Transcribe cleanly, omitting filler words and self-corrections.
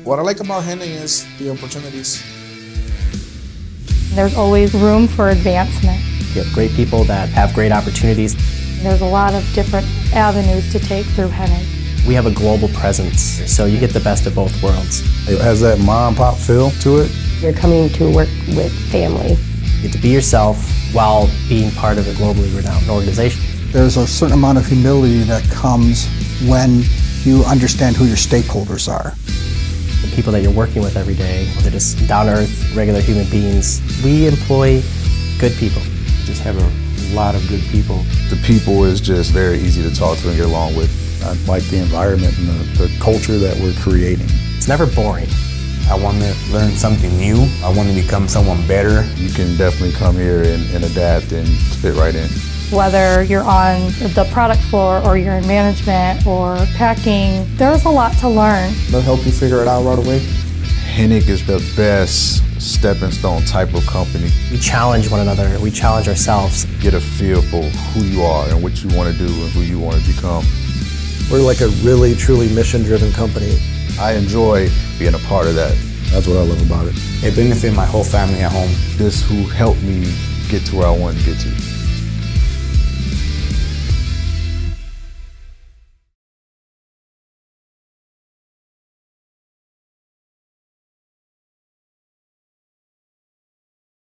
What I like about Hennig is the opportunities. There's always room for advancement. You have great people that have great opportunities. There's a lot of different avenues to take through Hennig. We have a global presence, so you get the best of both worlds. It has that mom and pop feel to it. You're coming to work with family. You get to be yourself while being part of a globally renowned organization. There's a certain amount of humility that comes when you understand who your stakeholders are. The people that you're working with every day, they're just down-to-earth, regular human beings. We employ good people. We just have a lot of good people. The people is just very easy to talk to and get along with. I like the environment and the culture that we're creating. It's never boring. I want to learn something new. I want to become someone better. You can definitely come here and adapt and fit right in. Whether you're on the product floor or you're in management or packing, there's a lot to learn. They'll help you figure it out right away. Hennig is the best stepping stone type of company. We challenge one another, we challenge ourselves. Get a feel for who you are and what you want to do and who you want to become. We're like a really, truly mission-driven company. I enjoy being a part of that. That's what I love about it. It benefits my whole family at home. This who helped me get to where I wanted to get to.